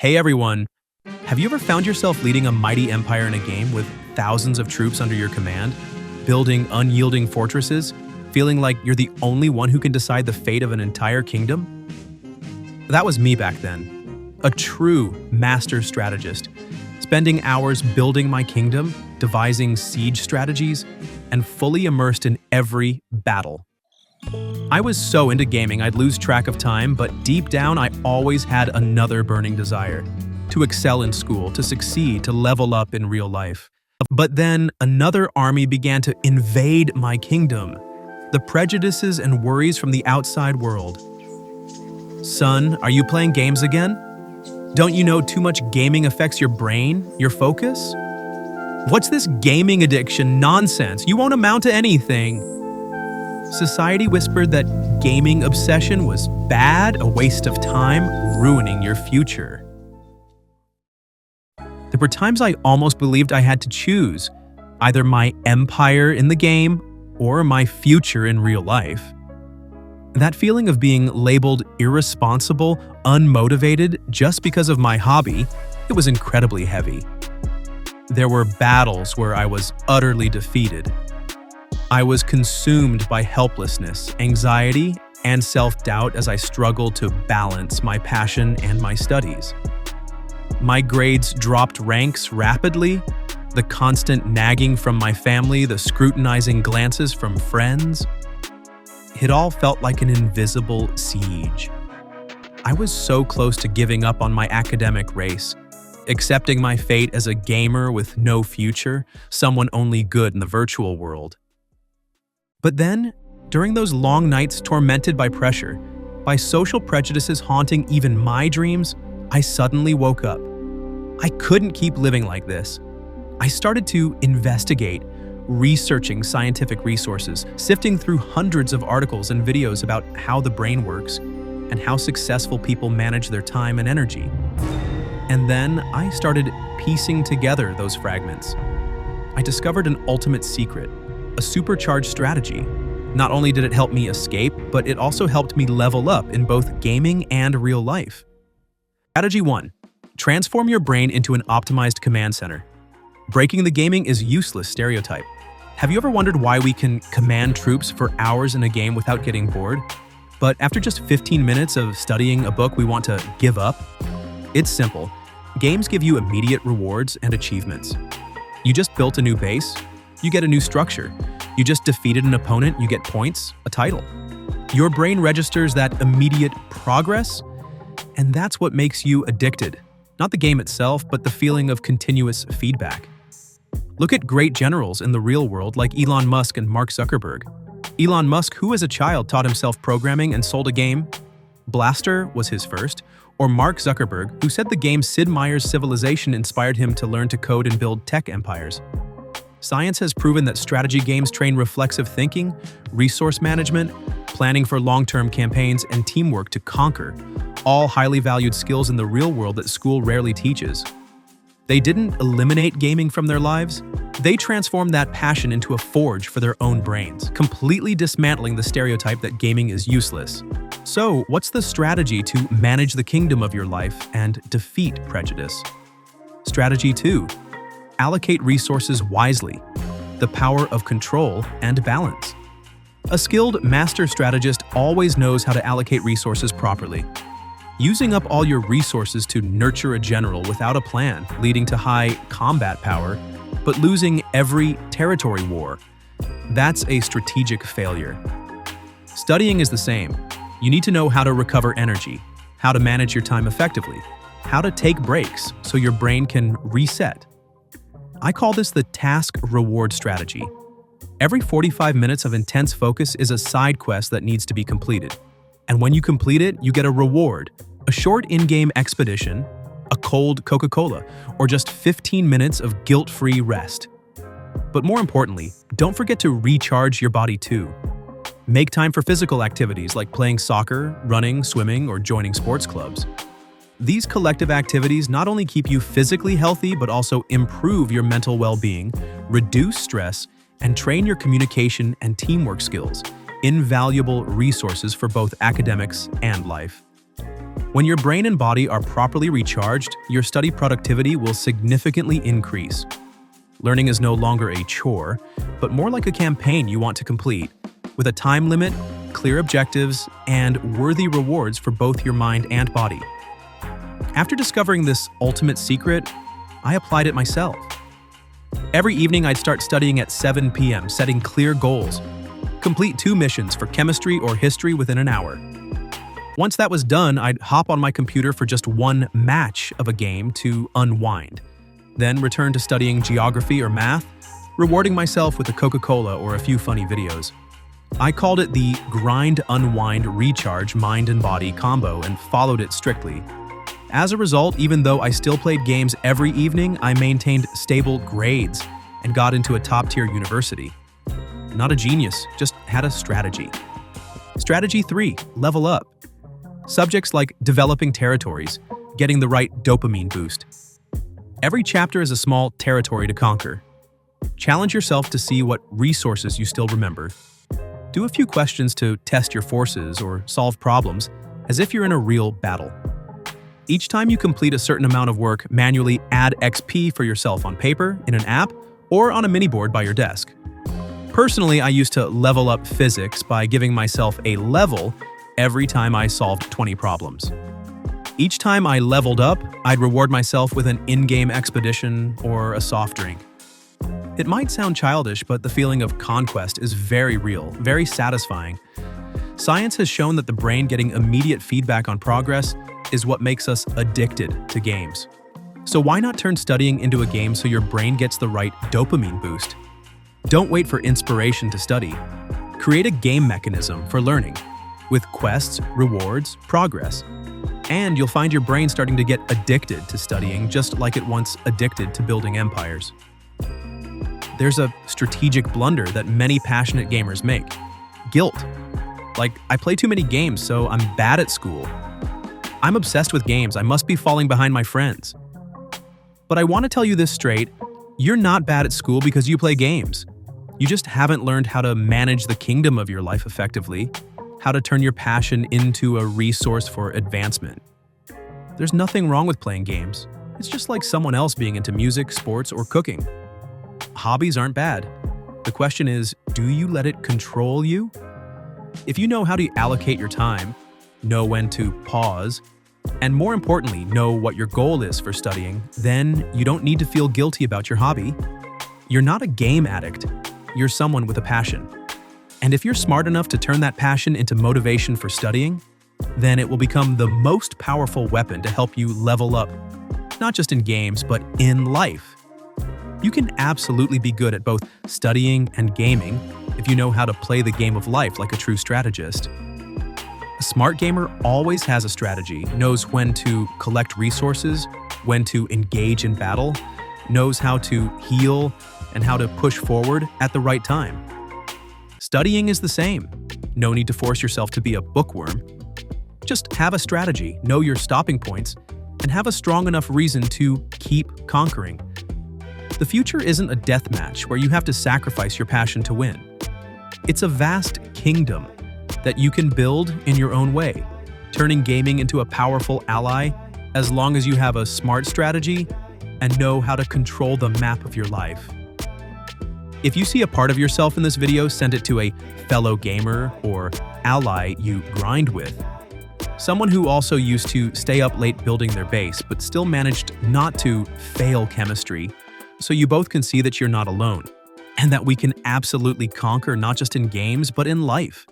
Hey everyone! Have you ever found yourself leading a mighty empire in a game with thousands of troops under your command, building unyielding fortresses, feeling like you're the only one who can decide the fate of an entire kingdom? That was me back then, a true master strategist, spending hours building my kingdom, devising siege strategies, and fully immersed in every battle. I was so into gaming I'd lose track of time, but deep down I always had another burning desire: to excel in school, to succeed, to level up in real life. But then another army began to invade my kingdom: the prejudices and worries from the outside world. Son, are you playing games again? Don't you know too much gaming affects your brain, your focus? What's this gaming addiction nonsense? You won't amount to anything. Society whispered that gaming obsession was bad, a waste of time, ruining your future. There were times I almost believed I had to choose either my empire in the game or my future in real life. That feeling of being labeled irresponsible, unmotivated just because of my hobby, it was incredibly heavy. There were battles where I was utterly defeated. I was consumed by helplessness, anxiety, and self-doubt as I struggled to balance my passion and my studies. My grades dropped ranks rapidly, the constant nagging from my family, the scrutinizing glances from friends. It all felt like an invisible siege. I was so close to giving up on my academic race, accepting my fate as a gamer with no future, someone only good in the virtual world. But then, during those long nights tormented by pressure, by social prejudices haunting even my dreams, I suddenly woke up. I couldn't keep living like this. I started to investigate, researching scientific resources, sifting through hundreds of articles and videos about how the brain works and how successful people manage their time and energy. And then I started piecing together those fragments. I discovered an ultimate secret: a supercharged strategy. Not only did it help me escape, but it also helped me level up in both gaming and real life. Strategy 1. Transform your brain into an optimized command center. Breaking the gaming is useless stereotype. Have you ever wondered why we can command troops for hours in a game without getting bored, but after just 15 minutes of studying a book we want to give up? It's simple. Games give you immediate rewards and achievements. You just built a new base, you get a new structure. You just defeated an opponent, you get points, a title. Your brain registers that immediate progress, and that's what makes you addicted. Not the game itself, but the feeling of continuous feedback. Look at great generals in the real world like Elon Musk and Mark Zuckerberg. Elon Musk, who as a child taught himself programming and sold a game, Blaster was his first, or Mark Zuckerberg, who said the game Sid Meier's Civilization inspired him to learn to code and build tech empires. Science has proven that strategy games train reflexive thinking, resource management, planning for long-term campaigns, and teamwork to conquer, all highly valued skills in the real world that school rarely teaches. They didn't eliminate gaming from their lives. They transformed that passion into a forge for their own brains, completely dismantling the stereotype that gaming is useless. So, what's the strategy to manage the kingdom of your life and defeat prejudice? Strategy 2. Allocate resources wisely. The power of control and balance. A skilled master strategist always knows how to allocate resources properly. Using up all your resources to nurture a general without a plan, leading to high combat power, but losing every territory war. That's a strategic failure. Studying is the same. You need to know how to recover energy, how to manage your time effectively, how to take breaks so your brain can reset. I call this the task-reward strategy. Every 45 minutes of intense focus is a side quest that needs to be completed. And when you complete it, you get a reward, a short in-game expedition, a cold Coca-Cola, or just 15 minutes of guilt-free rest. But more importantly, don't forget to recharge your body too. Make time for physical activities like playing soccer, running, swimming, or joining sports clubs. These collective activities not only keep you physically healthy, but also improve your mental well-being, reduce stress, and train your communication and teamwork skills, invaluable resources for both academics and life. When your brain and body are properly recharged, your study productivity will significantly increase. Learning is no longer a chore, but more like a campaign you want to complete, with a time limit, clear objectives, and worthy rewards for both your mind and body. After discovering this ultimate secret, I applied it myself. Every evening I'd start studying at 7 p.m., setting clear goals. Complete 2 missions for chemistry or history within an hour. Once that was done, I'd hop on my computer for just 1 match of a game to unwind, then return to studying geography or math, rewarding myself with a Coca-Cola or a few funny videos. I called it the grind, unwind, recharge, mind and body combo and followed it strictly. As a result, even though I still played games every evening, I maintained stable grades and got into a top-tier university. Not a genius, just had a strategy. Strategy 3, level up. Subjects like developing territories, getting the right dopamine boost. Every chapter is a small territory to conquer. Challenge yourself to see what resources you still remember. Do a few questions to test your forces or solve problems as if you're in a real battle. Each time you complete a certain amount of work, manually add XP for yourself on paper, in an app, or on a mini board by your desk. Personally, I used to level up physics by giving myself a level every time I solved 20 problems. Each time I leveled up, I'd reward myself with an in-game expedition or a soft drink. It might sound childish, but the feeling of conquest is very real, very satisfying. Science has shown that the brain getting immediate feedback on progress is what makes us addicted to games. So why not turn studying into a game so your brain gets the right dopamine boost? Don't wait for inspiration to study. Create a game mechanism for learning, with quests, rewards, progress. And you'll find your brain starting to get addicted to studying just like it once addicted to building empires. There's a strategic blunder that many passionate gamers make. Guilt. Like, I play too many games, so I'm bad at school. I'm obsessed with games, I must be falling behind my friends. But I want to tell you this straight, you're not bad at school because you play games. You just haven't learned how to manage the kingdom of your life effectively, how to turn your passion into a resource for advancement. There's nothing wrong with playing games. It's just like someone else being into music, sports, or cooking. Hobbies aren't bad. The question is, do you let it control you? If you know how to allocate your time, know when to pause, and more importantly, know what your goal is for studying, then you don't need to feel guilty about your hobby. You're not a game addict. You're someone with a passion. And if you're smart enough to turn that passion into motivation for studying, then it will become the most powerful weapon to help you level up, not just in games, but in life. You can absolutely be good at both studying and gaming if you know how to play the game of life like a true strategist. A smart gamer always has a strategy, knows when to collect resources, when to engage in battle, knows how to heal, and how to push forward at the right time. Studying is the same. No need to force yourself to be a bookworm. Just have a strategy, know your stopping points, and have a strong enough reason to keep conquering. The future isn't a death match where you have to sacrifice your passion to win. It's a vast kingdom that you can build in your own way, turning gaming into a powerful ally as long as you have a smart strategy and know how to control the map of your life. If you see a part of yourself in this video, send it to a fellow gamer or ally you grind with. Someone who also used to stay up late building their base, but still managed not to fail chemistry, so you both can see that you're not alone, and that we can absolutely conquer not just in games, but in life.